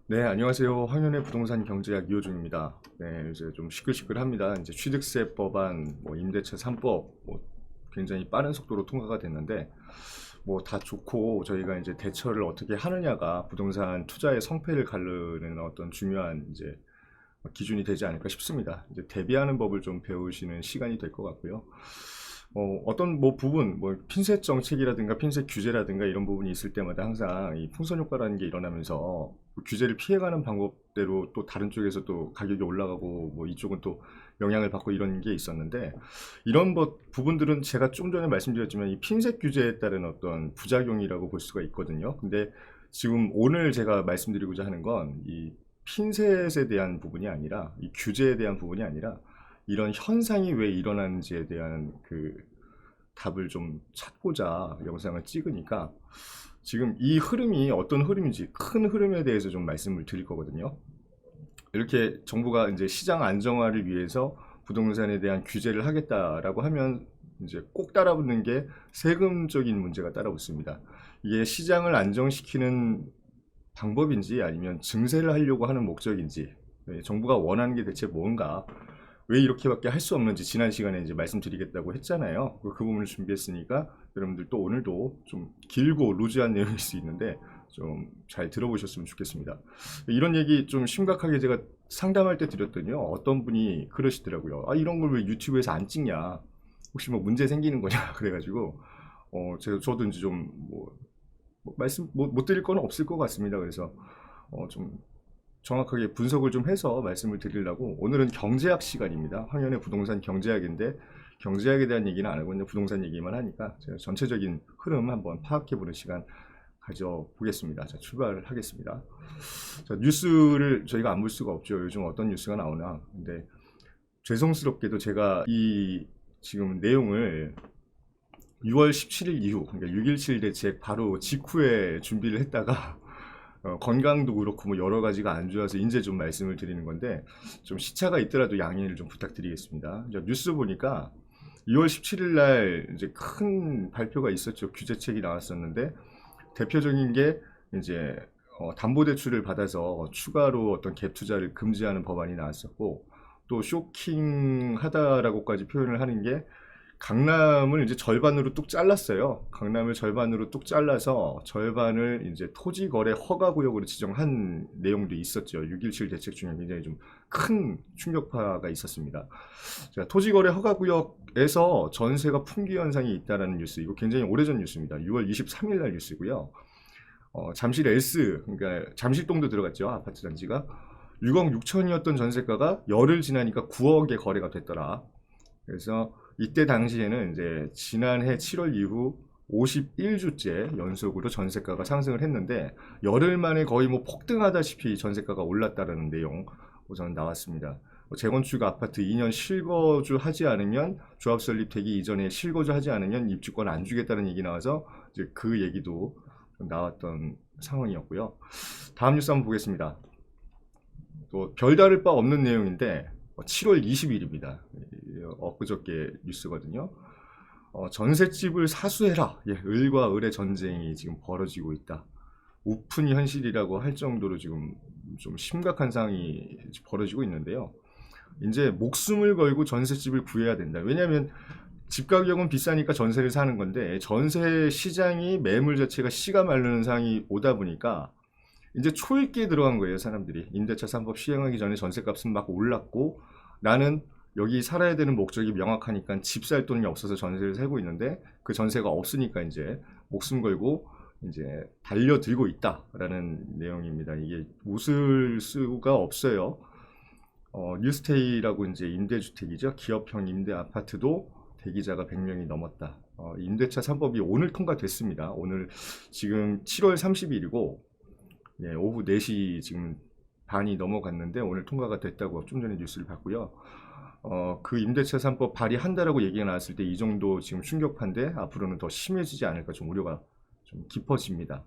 네, 안녕하세요. 황현의 부동산 경제학 이호중입니다. 네, 이제 좀 시끌시끌합니다. 이제 취득세 법안, 임대차 3법, 굉장히 빠른 속도로 통과가 됐는데, 다 좋고 저희가 이제 대처를 어떻게 하느냐가 부동산 투자의 성패를 가르는 어떤 중요한 이제 기준이 되지 않을까 싶습니다. 이제 대비하는 법을 좀 배우시는 시간이 될 것 같고요. 어떤 부분, 핀셋 정책이라든가 핀셋 규제라든가 이런 부분이 있을 때마다 항상 이 풍선 효과라는 게 일어나면서 규제를 피해가는 방법대로 또 다른 쪽에서 또 가격이 올라가고 이쪽은 또 영향을 받고 이런 게 있었는데, 이런 부분들은 제가 좀 전에 말씀드렸지만 이 핀셋 규제에 따른 어떤 부작용이라고 볼 수가 있거든요. 근데 지금 오늘 제가 말씀드리고자 하는 건 이 핀셋에 대한 부분이 아니라, 이 규제에 대한 부분이 아니라, 이런 현상이 왜 일어나는지에 대한 그 답을 좀 찾고자 영상을 찍으니까, 지금 이 흐름이 어떤 흐름인지 큰 흐름에 대해서 좀 말씀을 드릴 거거든요. 이렇게 정부가 이제 시장 안정화를 위해서 부동산에 대한 규제를 하겠다라고 하면 이제 꼭 따라붙는 게 세금적인 문제가 따라붙습니다. 이게 시장을 안정시키는 방법인지 아니면 증세를 하려고 하는 목적인지, 정부가 원하는 게 대체 뭔가, 왜 이렇게밖에 할 수 없는지 지난 시간에 이제 말씀드리겠다고 했잖아요. 그 부분을 준비했으니까 여러분들 또 오늘도 좀 길고 루즈한 내용일 수 있는데 좀 잘 들어보셨으면 좋겠습니다. 이런 얘기 좀 심각하게 제가 상담할 때 드렸더니요, 어떤 분이 그러시더라고요. 아, 이런 걸 왜 유튜브에서 안 찍냐? 혹시 문제 생기는 거냐? 그래가지고 저도 이제 좀 말씀 못 드릴 건 없을 것 같습니다. 그래서 좀 정확하게 분석을 좀 해서 말씀을 드리려고, 오늘은 경제학 시간입니다. 황현의 부동산 경제학인데 경제학에 대한 얘기는 안 하고 그냥 부동산 얘기만 하니까 제가 전체적인 흐름 한번 파악해보는 시간 가져보겠습니다. 자, 출발을 하겠습니다. 자, 뉴스를 저희가 안 볼 수가 없죠. 요즘 어떤 뉴스가 나오나. 근데 죄송스럽게도 제가 이 지금 내용을 6월 17일 이후, 그러니까 6.17 대책 바로 직후에 준비를 했다가 건강도 그렇고 여러 가지가 안 좋아서 이제 좀 말씀을 드리는 건데, 좀 시차가 있더라도 양해를 좀 부탁드리겠습니다. 뉴스 보니까 2월 17일 날 이제 큰 발표가 있었죠. 규제책이 나왔었는데, 대표적인 게 이제 담보대출을 받아서 추가로 어떤 갭 투자를 금지하는 법안이 나왔었고, 또 쇼킹하다라고까지 표현을 하는 게, 강남을 이제 절반으로 뚝 잘랐어요. 강남을 절반으로 뚝 잘라서 절반을 이제 토지거래 허가구역으로 지정한 내용도 있었죠. 6.17 대책 중에 굉장히 좀 큰 충격파가 있었습니다. 자, 토지거래 허가구역에서 전세가 풍기 현상이 있다는 뉴스, 이거 굉장히 오래전 뉴스입니다. 6월 23일 날 뉴스고요. 잠실 엘스, 그러니까 잠실동도 들어갔죠. 아파트 단지가 6억 6천이었던 전세가가 열흘 지나니까 9억에 거래가 됐더라. 그래서 이때 당시에는 이제 지난해 7월 이후 51주째 연속으로 전세가가 상승을 했는데, 열흘 만에 거의 폭등하다시피 전세가가 올랐다는 내용 우선 나왔습니다. 재건축 아파트 2년 실거주 하지 않으면, 조합 설립되기 이전에 실거주 하지 않으면 입주권 안 주겠다는 얘기 나와서 이제 그 얘기도 나왔던 상황이었고요. 다음 뉴스 한번 보겠습니다. 또 별다를 바 없는 내용인데 7월 20일입니다. 엊그저께 뉴스거든요. 전셋집을 사수해라. 을과 을의 전쟁이 지금 벌어지고 있다. 우픈 현실이라고 할 정도로 지금 좀 심각한 상황이 벌어지고 있는데요. 이제 목숨을 걸고 전셋집을 구해야 된다. 왜냐하면 집 가격은 비싸니까 전세를 사는 건데, 전세 시장이 매물 자체가 씨가 마르는 상황이 오다 보니까 이제 초읽기에 들어간 거예요. 사람들이 임대차 3법 시행하기 전에 전세값은 막 올랐고, 나는 여기 살아야 되는 목적이 명확하니까 집 살 돈이 없어서 전세를 살고 있는데, 그 전세가 없으니까 이제 목숨 걸고 이제 달려들고 있다라는 내용입니다. 이게 웃을 수가 없어요. 뉴스테이라고 이제 임대주택이죠. 기업형 임대 아파트도 대기자가 100명이 넘었다. 임대차 3법이 오늘 통과됐습니다. 오늘 지금 7월 30일이고 오후 4시 지금 반이 넘어갔는데 오늘 통과가 됐다고 좀 전에 뉴스를 봤고요. 그 임대차 3법 발의한다라고 얘기가 나왔을 때 이 정도 지금 충격파인데, 앞으로는 더 심해지지 않을까 좀 우려가 좀 깊어집니다.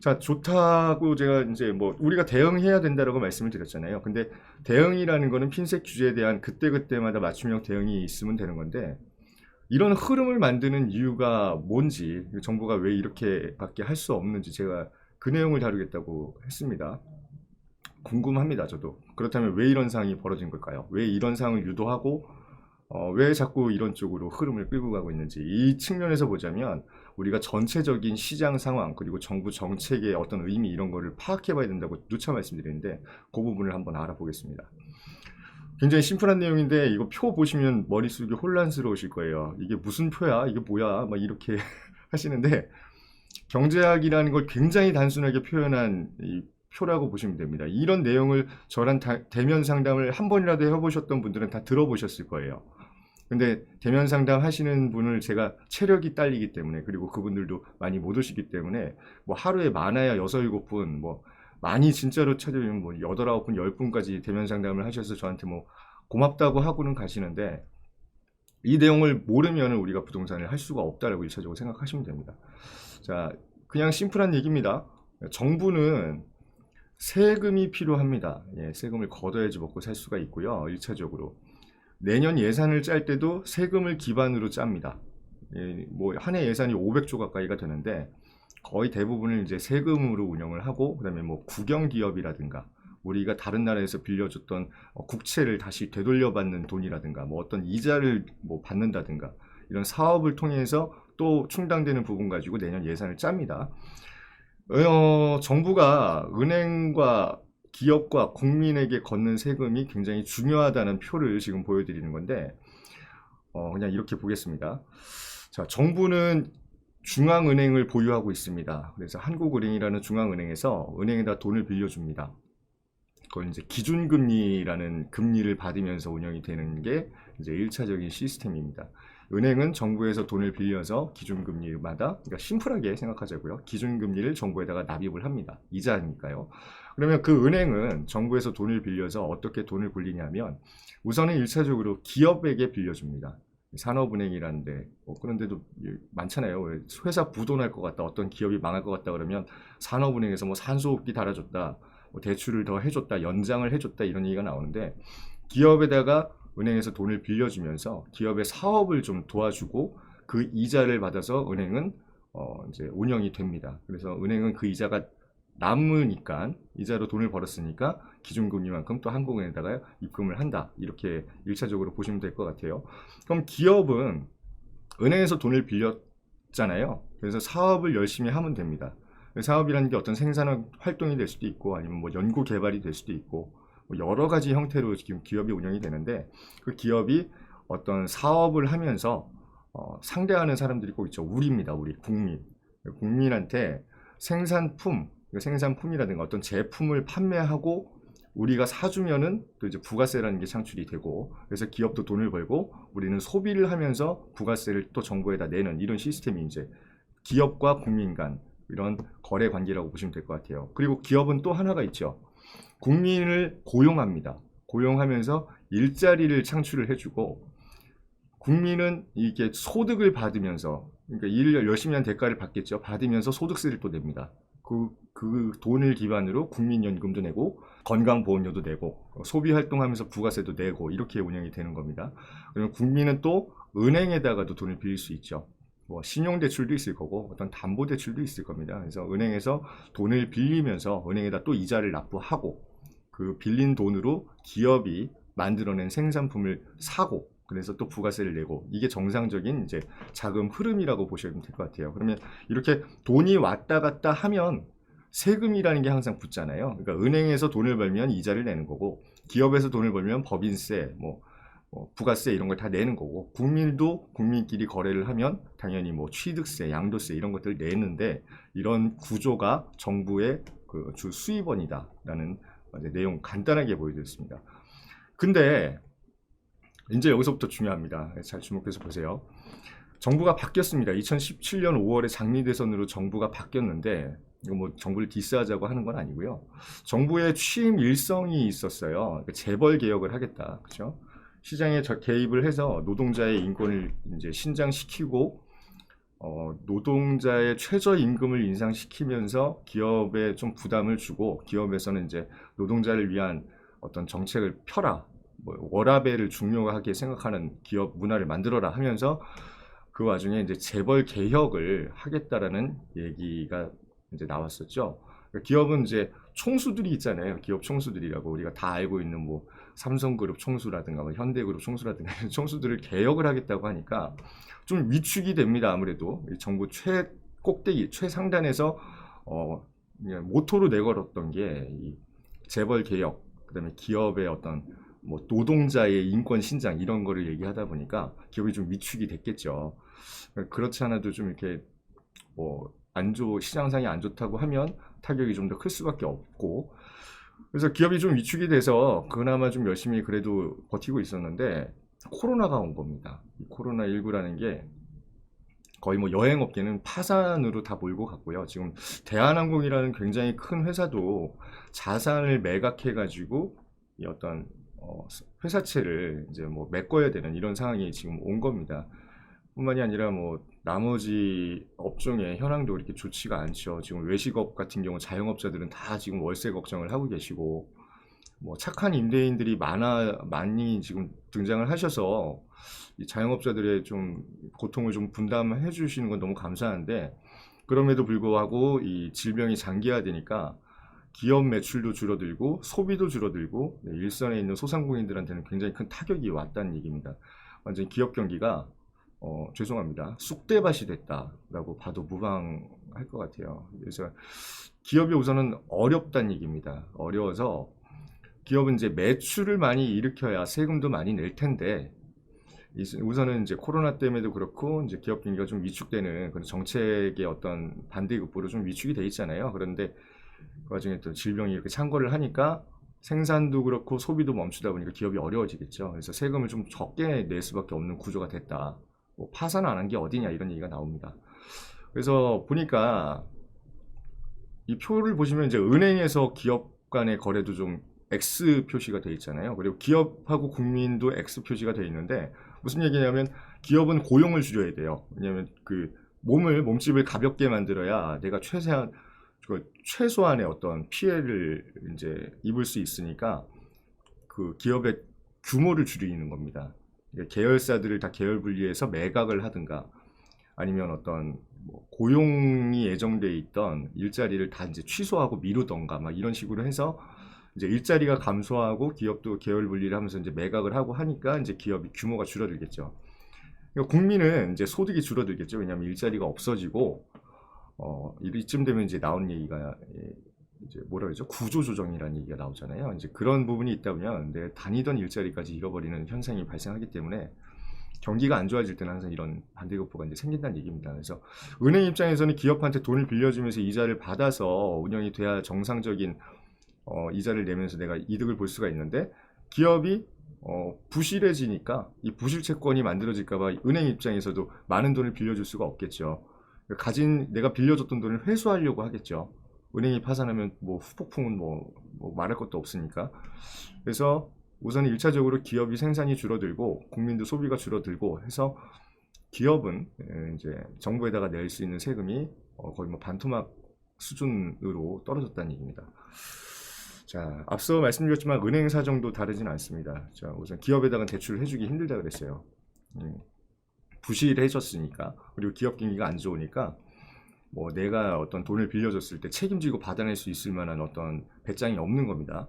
자, 좋다고 제가 이제 우리가 대응해야 된다라고 말씀을 드렸잖아요. 근데 대응이라는 거는 핀셋 규제에 대한 그때그때마다 맞춤형 대응이 있으면 되는 건데, 이런 흐름을 만드는 이유가 뭔지, 정부가 왜 이렇게밖에 할 수 없는지 제가 그 내용을 다루겠다고 했습니다. 궁금합니다. 저도. 그렇다면 왜 이런 상황이 벌어진 걸까요? 왜 이런 상황을 유도하고 왜 자꾸 이런 쪽으로 흐름을 끌고 가고 있는지, 이 측면에서 보자면 우리가 전체적인 시장 상황 그리고 정부 정책의 어떤 의미 이런 거를 파악해 봐야 된다고 누차 말씀드리는데, 그 부분을 한번 알아보겠습니다. 굉장히 심플한 내용인데 이거 표 보시면 머릿속이 혼란스러우실 거예요. 이게 무슨 표야? 이게 뭐야? 막 이렇게 하시는데, 경제학이라는 걸 굉장히 단순하게 표현한 이 표라고 보시면 됩니다. 이런 내용을 저랑 대면 상담을 한 번이라도 해보셨던 분들은 다 들어보셨을 거예요. 근데 대면 상담 하시는 분을 제가 체력이 딸리기 때문에, 그리고 그분들도 많이 못 오시기 때문에 뭐 하루에 많아야 6, 7분, 뭐 많이 진짜로 찾아오면 뭐 8, 9분, 10분까지 대면 상담을 하셔서 저한테 뭐 고맙다고 하고는 가시는데, 이 내용을 모르면 우리가 부동산을 할 수가 없다라고 일차적으로 생각하시면 됩니다. 자, 그냥 심플한 얘기입니다. 정부는 세금이 필요합니다. 예, 세금을 걷어야지 먹고 살 수가 있고요. 1차적으로. 내년 예산을 짤 때도 세금을 기반으로 짭니다. 예, 뭐 한 해 예산이 500조 가까이가 되는데 거의 대부분을 이제 세금으로 운영을 하고, 그다음에 뭐 국영기업이라든가 우리가 다른 나라에서 빌려줬던 국채를 다시 되돌려받는 돈이라든가 뭐 어떤 이자를 뭐 받는다든가 이런 사업을 통해서 또 충당되는 부분 가지고 내년 예산을 짭니다. 정부가 은행과 기업과 국민에게 걷는 세금이 굉장히 중요하다는 표를 지금 보여드리는 건데, 그냥 이렇게 보겠습니다. 자, 정부는 중앙은행을 보유하고 있습니다. 그래서 한국은행이라는 중앙은행에서 은행에다 돈을 빌려줍니다. 그걸 이제 기준금리라는 금리를 받으면서 운영이 되는 게 이제 1차적인 시스템입니다. 은행은 정부에서 돈을 빌려서 기준금리마다, 그러니까 심플하게 생각하자고요. 기준금리를 정부에다가 납입을 합니다. 이자니까요. 그러면 그 은행은 정부에서 돈을 빌려서 어떻게 돈을 굴리냐면, 우선은 1차적으로 기업에게 빌려줍니다. 산업은행이라는데 그런 데도 많잖아요. 회사 부도날 것 같다, 어떤 기업이 망할 것 같다 그러면 산업은행에서 뭐 산소호흡기 달아줬다, 뭐 대출을 더 해줬다, 연장을 해줬다, 이런 얘기가 나오는데, 기업에다가 은행에서 돈을 빌려주면서 기업의 사업을 좀 도와주고 그 이자를 받아서 은행은 이제 운영이 됩니다. 그래서 은행은 그 이자가 남으니까, 이자로 돈을 벌었으니까 기준금리만큼 또 한국은행에다가 입금을 한다, 이렇게 1차적으로 보시면 될 것 같아요. 그럼 기업은 은행에서 돈을 빌렸잖아요. 그래서 사업을 열심히 하면 됩니다. 사업이라는 게 어떤 생산 활동이 될 수도 있고, 아니면 뭐 연구 개발이 될 수도 있고, 여러 가지 형태로 지금 기업이 운영이 되는데, 그 기업이 어떤 사업을 하면서 상대하는 사람들이 꼭 있죠. 우리입니다. 우리 국민. 국민한테 생산품이라든가 어떤 제품을 판매하고 우리가 사주면은 또 이제 부가세라는 게 창출이 되고, 그래서 기업도 돈을 벌고 우리는 소비를 하면서 부가세를 또 정부에다 내는, 이런 시스템이 이제 기업과 국민 간 이런 거래 관계라고 보시면 될 것 같아요. 그리고 기업은 또 하나가 있죠. 국민을 고용합니다. 고용하면서 일자리를 창출을 해주고, 국민은 이게 소득을 받으면서, 그러니까 일을 열심히 한 대가를 받겠죠. 받으면서 소득세를 또 냅니다. 그 돈을 기반으로 국민연금도 내고 건강보험료도 내고 소비활동하면서 부가세도 내고, 이렇게 운영이 되는 겁니다. 그러면 국민은 또 은행에다가도 돈을 빌릴 수 있죠. 뭐 신용대출도 있을 거고 어떤 담보대출도 있을 겁니다. 그래서 은행에서 돈을 빌리면서 은행에다 또 이자를 납부하고, 그 빌린 돈으로 기업이 만들어낸 생산품을 사고, 그래서 또 부가세를 내고, 이게 정상적인 이제 자금 흐름이라고 보시면 될 것 같아요. 그러면 이렇게 돈이 왔다 갔다 하면 세금이라는 게 항상 붙잖아요. 그러니까 은행에서 돈을 벌면 이자를 내는 거고, 기업에서 돈을 벌면 법인세, 뭐 부가세 이런 걸 다 내는 거고, 국민도 국민끼리 거래를 하면 당연히 뭐 취득세, 양도세 이런 것들을 내는데, 이런 구조가 정부의 그 주 수입원이다라는 내용 간단하게 보여드렸습니다. 근데 이제 여기서부터 중요합니다. 잘 주목해서 보세요. 정부가 바뀌었습니다. 2017년 5월에 장미대선으로 정부가 바뀌었는데, 이거 뭐 정부를 디스하자고 하는 건 아니고요. 정부의 취임 일성이 있었어요. 그러니까 재벌 개혁을 하겠다, 그렇죠? 시장에 개입을 해서 노동자의 인권을 이제 신장시키고, 노동자의 최저임금을 인상시키면서 기업에 좀 부담을 주고, 기업에서는 이제 노동자를 위한 어떤 정책을 펴라, 뭐 워라밸을 중요하게 생각하는 기업 문화를 만들어라 하면서, 그 와중에 이제 재벌 개혁을 하겠다라는 얘기가 이제 나왔었죠. 그러니까 기업은 이제 총수들이 있잖아요. 기업 총수들이라고 우리가 다 알고 있는 뭐 삼성그룹 총수라든가 뭐 현대그룹 총수라든가 이런 총수들을 개혁을 하겠다고 하니까 좀 위축이 됩니다. 아무래도 이 정부 최꼭대기 최상단에서 그냥 모토로 내걸었던 게 이 재벌 개혁, 그다음에 기업의 어떤 뭐 노동자의 인권 신장 이런 거를 얘기하다 보니까 기업이 좀 위축이 됐겠죠. 그렇지 않아도 좀 이렇게 뭐 시장상이 안 좋다고 하면 타격이 좀 더 클 수밖에 없고, 그래서 기업이 좀 위축이 돼서 그나마 좀 열심히 그래도 버티고 있었는데 코로나가 온 겁니다. 이 코로나19라는 게 거의 뭐 여행업계는 파산으로 다 몰고 갔고요. 지금 대한항공이라는 굉장히 큰 회사도 자산을 매각해가지고 이 어떤 회사채를 이제 뭐 메꿔야 되는 이런 상황이 지금 온 겁니다. 뿐만이 아니라 뭐 나머지 업종의 현황도 이렇게 좋지가 않죠. 지금 외식업 같은 경우 자영업자들은 다 지금 월세 걱정을 하고 계시고, 뭐 착한 임대인들이 많이 지금 등장을 하셔서 이 자영업자들의 좀 고통을 좀 분담해 주시는 건 너무 감사한데, 그럼에도 불구하고 이 질병이 장기화되니까 기업 매출도 줄어들고 소비도 줄어들고 일선에 있는 소상공인들한테는 굉장히 큰 타격이 왔다는 얘기입니다. 완전 기업 경기가 죄송합니다, 쑥대밭이 됐다라고 봐도 무방할 것 같아요. 그래서 기업이 우선은 어렵다는 얘기입니다. 어려워서 기업은 이제 매출을 많이 일으켜야 세금도 많이 낼 텐데, 우선은 이제 코로나 때문에도 그렇고 이제 기업 경기가 좀 위축되는 그런 정책의 어떤 반대급부로 좀 위축이 돼 있잖아요. 그런데 그 와중에 또 질병이 이렇게 창궐을 하니까 생산도 그렇고 소비도 멈추다 보니까 기업이 어려워지겠죠. 그래서 세금을 좀 적게 낼 수밖에 없는 구조가 됐다. 뭐 파산 안 한 게 어디냐 이런 얘기가 나옵니다. 그래서 보니까 이 표를 보시면 이제 은행에서 기업 간의 거래도 좀 X 표시가 돼 있잖아요. 그리고 기업하고 국민도 X 표시가 돼 있는데, 무슨 얘기냐면 기업은 고용을 줄여야 돼요. 왜냐하면 그 몸집을 가볍게 만들어야 내가 최소한의 어떤 피해를 이제 입을 수 있으니까 그 기업의 규모를 줄이는 겁니다. 계열사들을 다 계열 분리해서 매각을 하든가, 아니면 어떤 뭐 고용이 예정돼 있던 일자리를 다 이제 취소하고 미루던가 막 이런 식으로 해서 이제 일자리가 감소하고 기업도 계열 분리를 하면서 이제 매각을 하고 하니까 이제 기업이 규모가 줄어들겠죠. 그러니까 국민은 이제 소득이 줄어들겠죠. 왜냐하면 일자리가 없어지고 이쯤 되면 이제 나온 얘기가 이제 뭐라 그러죠? 구조조정이라는 얘기가 나오잖아요. 이제 그런 부분이 있다 보면 내 다니던 일자리까지 잃어버리는 현상이 발생하기 때문에 경기가 안 좋아질 때는 항상 이런 반대급부가 이제 생긴다는 얘기입니다. 그래서 은행 입장에서는 기업한테 돈을 빌려주면서 이자를 받아서 운영이 돼야 정상적인 이자를 내면서 내가 이득을 볼 수가 있는데, 기업이 부실해지니까 이 부실 채권이 만들어질까봐 은행 입장에서도 많은 돈을 빌려줄 수가 없겠죠. 내가 빌려줬던 돈을 회수하려고 하겠죠. 은행이 파산하면 뭐 후폭풍은 뭐 말할 것도 없으니까. 그래서 우선 1차적으로 기업이 생산이 줄어들고 국민도 소비가 줄어들고 해서 기업은 이제 정부에다가 낼 수 있는 세금이 거의 뭐 반토막 수준으로 떨어졌다는 얘기입니다. 자, 앞서 말씀드렸지만 은행 사정도 다르진 않습니다. 자, 우선 기업에다가 대출을 해주기 힘들다 그랬어요. 부실해졌으니까, 그리고 기업 경기가 안 좋으니까 뭐 내가 어떤 돈을 빌려줬을 때 책임지고 받아낼 수 있을 만한 어떤 배짱이 없는 겁니다.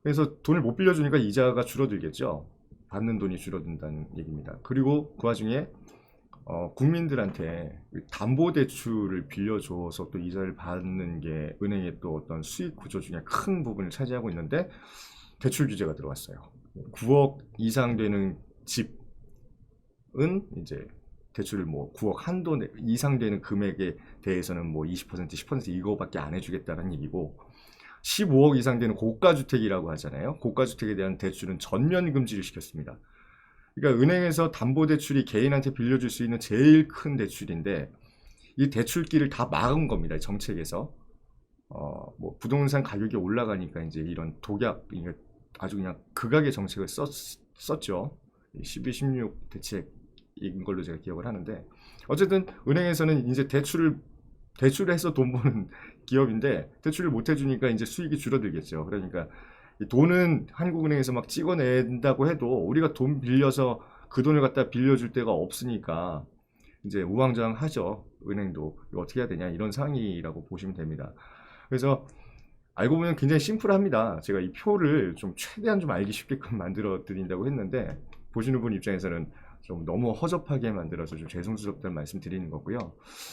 그래서 돈을 못 빌려주니까 이자가 줄어들겠죠. 받는 돈이 줄어든다는 얘기입니다. 그리고 그 와중에 국민들한테 담보대출을 빌려줘서 또 이자를 받는 게 은행의 또 어떤 수익 구조 중에 큰 부분을 차지하고 있는데, 대출 규제가 들어왔어요. 9억 이상 되는 집은 이제 대출을 뭐 9억 한도 이상 되는 금액에 대해서는 뭐 20%, 10% 이거밖에 안 해주겠다는 얘기고, 15억 이상 되는 고가주택이라고 하잖아요. 고가주택에 대한 대출은 전면 금지를 시켰습니다. 그러니까 은행에서 담보대출이 개인한테 빌려줄 수 있는 제일 큰 대출인데, 이 대출기를 다 막은 겁니다. 정책에서. 뭐 부동산 가격이 올라가니까 이제 이런 독약, 아주 그냥 극악의 정책을 썼죠. 12, 16 대책인 걸로 제가 기억을 하는데, 어쨌든 은행에서는 이제 대출을 해서 돈 버는 기업인데 대출을 못 해주니까 이제 수익이 줄어들겠죠. 그러니까 돈은 한국은행에서 막 찍어낸다고 해도 우리가 돈 빌려서 그 돈을 갖다 빌려줄 데가 없으니까 이제 우왕좌왕하죠. 은행도 이거 어떻게 해야 되냐 이런 상황이라고 보시면 됩니다. 그래서 알고 보면 굉장히 심플합니다. 제가 이 표를 좀 최대한 좀 알기 쉽게끔 만들어 드린다고 했는데 보시는 분 입장에서는 좀 너무 허접하게 만들어서 좀 죄송스럽다는 말씀 드리는 거고요.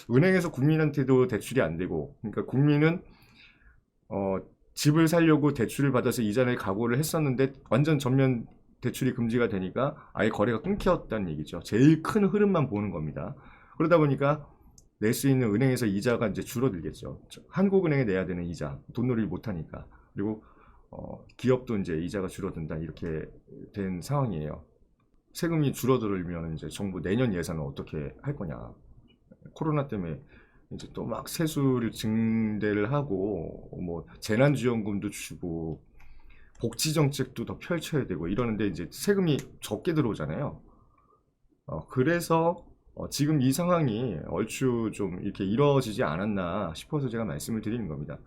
은행에서 국민한테도 대출이 안 되고, 그러니까 국민은 집을 살려고 대출을 받아서 이자를 각오를 했었는데 완전 전면 대출이 금지가 되니까 아예 거래가 끊겼다는 얘기죠. 제일 큰 흐름만 보는 겁니다. 그러다 보니까 낼 수 있는 은행에서 이자가 이제 줄어들겠죠. 한국은행에 내야 되는 이자, 돈놀이를 못하니까. 그리고 기업도 이제 이자가 줄어든다 이렇게 된 상황이에요. 세금이 줄어들면 이제 정부 내년 예산은 어떻게 할 거냐. 코로나 때문에 이제 또 막 세수를 증대를 하고 뭐 재난지원금도 주고 복지 정책도 더 펼쳐야 되고 이러는데 이제 세금이 적게 들어오잖아요. 그래서 지금 이 상황이 얼추 좀 이렇게 이루어지지 않았나 싶어서 제가 말씀을 드리는 겁니다.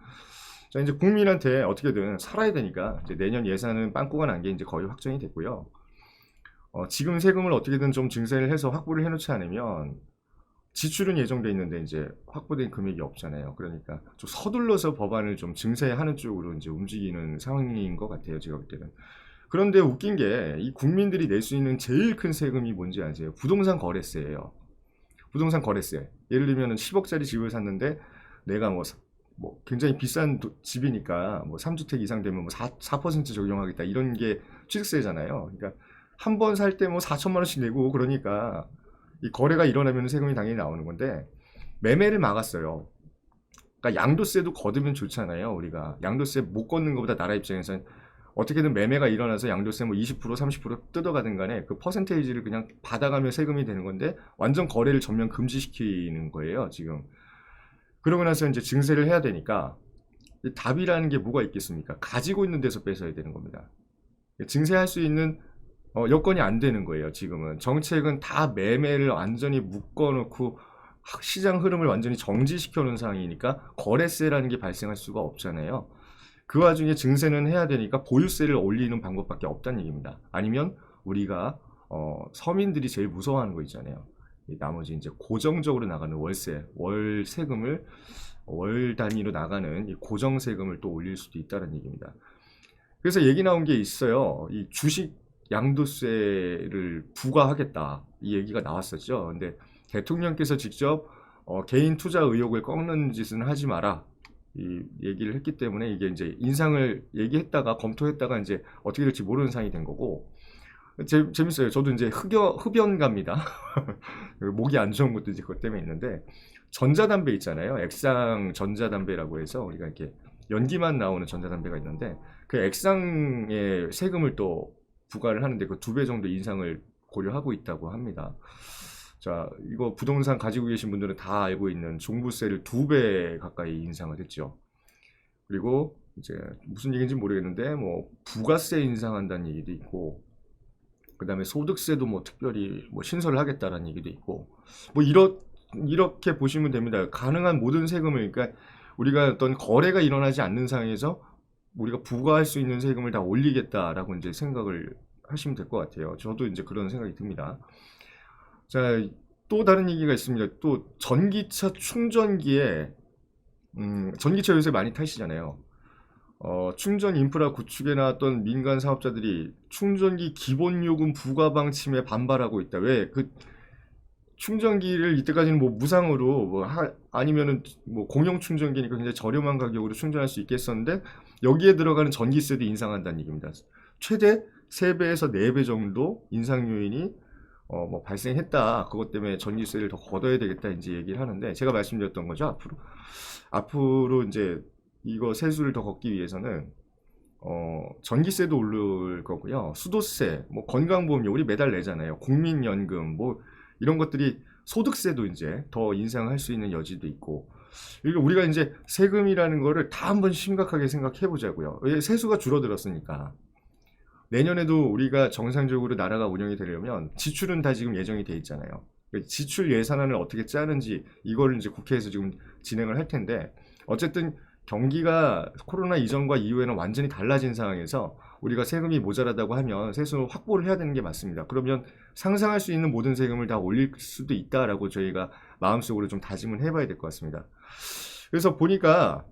자, 이제 국민한테 어떻게든 살아야 되니까 이제 내년 예산은 빵꾸가 난 게 이제 거의 확정이 됐고요. 지금 세금을 어떻게든 좀 증세를 해서 확보를 해놓지 않으면 지출은 예정돼 있는데 이제 확보된 금액이 없잖아요. 그러니까 좀 서둘러서 법안을 좀 증세하는 쪽으로 이제 움직이는 상황인 것 같아요. 제가 볼 때는. 그런데 웃긴 게 이 국민들이 낼 수 있는 제일 큰 세금이 뭔지 아세요? 부동산 거래세예요. 부동산 거래세. 예를 들면 10억짜리 집을 샀는데 내가 뭐 굉장히 비싼 집이니까 뭐 3주택 이상 되면 뭐 4% 적용하겠다 이런 게 취득세잖아요. 그러니까 한 번 살 때 뭐 4천만 원씩 내고 그러니까 이 거래가 일어나면 세금이 당연히 나오는 건데 매매를 막았어요. 그러니까 양도세도 거두면 좋잖아요. 우리가 양도세 못 걷는 것보다 나라 입장에서는 어떻게든 매매가 일어나서 양도세 뭐 20% 30% 뜯어가든 간에 그 퍼센테이지를 그냥 받아가면 세금이 되는 건데 완전 거래를 전면 금지시키는 거예요. 지금. 그러고 나서 이제 증세를 해야 되니까 답이라는 게 뭐가 있겠습니까? 가지고 있는 데서 뺏어야 되는 겁니다. 증세할 수 있는 여건이 안 되는 거예요. 지금은 정책은 다 매매를 완전히 묶어놓고 시장 흐름을 완전히 정지시켜 놓은 상황이니까 거래세라는 게 발생할 수가 없잖아요. 그 와중에 증세는 해야 되니까 보유세를 올리는 방법밖에 없다는 얘기입니다. 아니면 우리가 서민들이 제일 무서워하는 거 있잖아요. 나머지 이제 고정적으로 나가는 월세, 월 세금을 월 단위로 나가는 이 고정 세금을 또 올릴 수도 있다는 얘기입니다. 그래서 얘기 나온 게 있어요. 이 주식 양도세를 부과하겠다 이 얘기가 나왔었죠. 근데 대통령께서 직접 개인 투자 의욕을 꺾는 짓은 하지 마라 이 얘기를 했기 때문에 이게 이제 인상을 얘기했다가 검토했다가 이제 어떻게 될지 모르는 상황이 된 거고 재밌어요. 저도 이제 흡연가입니다. 목이 안 좋은 것도 이제 그것 때문에 있는데 전자담배 있잖아요. 액상 전자담배라고 해서 우리가 이렇게 연기만 나오는 전자담배가 있는데 그 액상의 세금을 또 부과를 하는데 그 2배 정도 인상을 고려하고 있다고 합니다. 자, 이거 부동산 가지고 계신 분들은 다 알고 있는 종부세를 2배 가까이 인상을 했죠. 그리고 이제 무슨 얘기인지 모르겠는데 뭐 부가세 인상한다는 얘기도 있고 그 다음에 소득세도 뭐 특별히 뭐 신설을 하겠다라는 얘기도 있고 뭐 이렇게 보시면 됩니다. 가능한 모든 세금을 그러니까 우리가 어떤 거래가 일어나지 않는 상황에서 우리가 부과할 수 있는 세금을 다 올리겠다라고 이제 생각을 하시면 될 것 같아요. 저도 이제 그런 생각이 듭니다. 자, 또 다른 얘기가 있습니다. 또 전기차 충전기에 전기차 요새 많이 타시잖아요. 충전 인프라 구축에 나왔던 민간 사업자들이 충전기 기본 요금 부과 방침에 반발하고 있다. 왜? 그 충전기를 이때까지는 뭐 무상으로 아니면은 뭐 공용 충전기니까 굉장히 저렴한 가격으로 충전할 수 있겠었는데 여기에 들어가는 전기세도 인상한다는 얘기입니다. 최대 3배에서 4배 정도 인상 요인이 뭐 발생했다. 그것 때문에 전기세를 더 걷어야 되겠다 이제 얘기를 하는데 제가 말씀드렸던 거죠. 앞으로 이제 이거 세수를 더 걷기 위해서는 전기세도 오를 거고요. 수도세, 뭐 건강보험료 우리 매달 내잖아요. 국민연금 뭐 이런 것들이 소득세도 이제 더 인상할 수 있는 여지도 있고 우리가 이제 세금이라는 거를 다 한번 심각하게 생각해 보자고요. 세수가 줄어들었으니까 내년에도 우리가 정상적으로 나라가 운영이 되려면 지출은 다 지금 예정이 돼 있잖아요. 지출 예산안을 어떻게 짜는지 이걸 이제 국회에서 지금 진행을 할 텐데 어쨌든 경기가 코로나 이전과 이후에는 완전히 달라진 상황에서 우리가 세금이 모자라다고 하면 세수 확보를 해야 되는 게 맞습니다. 그러면 상상할 수 있는 모든 세금을 다 올릴 수도 있다라고 저희가 마음속으로 좀 다짐을 해봐야 될 것 같습니다. 그래서 보니까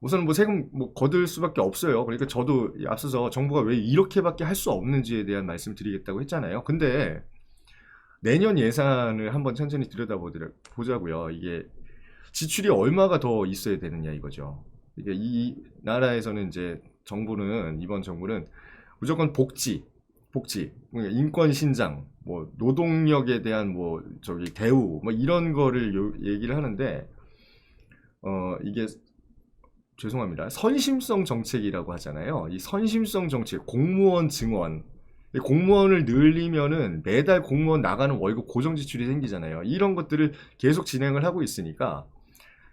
우선 뭐 세금 뭐 거둘 수밖에 없어요. 그러니까 저도 앞서서 정부가 왜 이렇게밖에 할 수 없는지에 대한 말씀을 드리겠다고 했잖아요. 근데 내년 예산을 한번 천천히 들여다보자고요. 이게 지출이 얼마가 더 있어야 되느냐 이거죠. 이게 이 나라에서는 이제 이번 정부는 무조건 그러니까 인권 신장, 뭐 노동력에 대한 뭐 저기 대우, 뭐 이런 거를 얘기를 하는데 이게 죄송합니다. 선심성 정책이라고 하잖아요. 이 선심성 정책, 공무원 증원, 이 공무원을 늘리면은 매달 공무원 나가는 월급 고정 지출이 생기잖아요. 이런 것들을 계속 진행을 하고 있으니까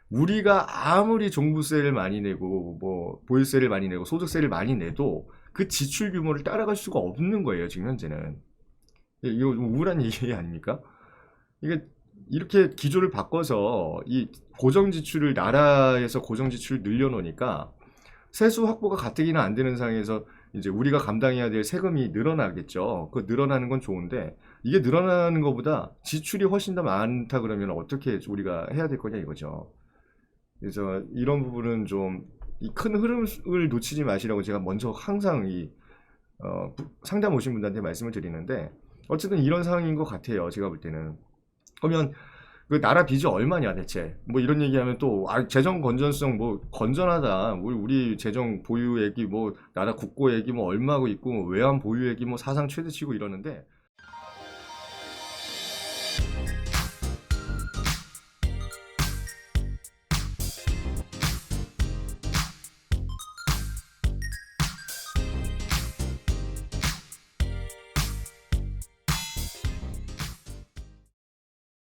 우리가 아무리 종부세를 많이 내고 뭐 보유세를 많이 내고 소득세를 많이 내도 그 지출 규모를 따라갈 수가 없는 거예요. 지금 현재는. 이거 좀 우울한 얘기 아닙니까? 이게 이렇게 기조를 바꿔서 이 고정 지출을 나라에서 고정 지출을 늘려놓으니까 세수 확보가 가뜩이나 안 되는 상황에서 이제 우리가 감당해야 될 세금이 늘어나겠죠. 그 늘어나는 건 좋은데 이게 늘어나는 것보다 지출이 훨씬 더 많다 그러면 어떻게 우리가 해야 될 거냐 이거죠. 그래서 이런 부분은 좀 이 큰 흐름을 놓치지 마시라고 제가 먼저 항상 상담 오신 분들한테 말씀을 드리는데 어쨌든 이런 상황인 것 같아요. 제가 볼 때는. 그러면 그 나라 빚이 얼마냐 대체 뭐 이런 얘기하면 또 재정 건전성 뭐 건전하다 우리 재정 보유액이 뭐 나라 국고액이 뭐 얼마고 있고 뭐 외환 보유액이 뭐 사상 최대치고 이러는데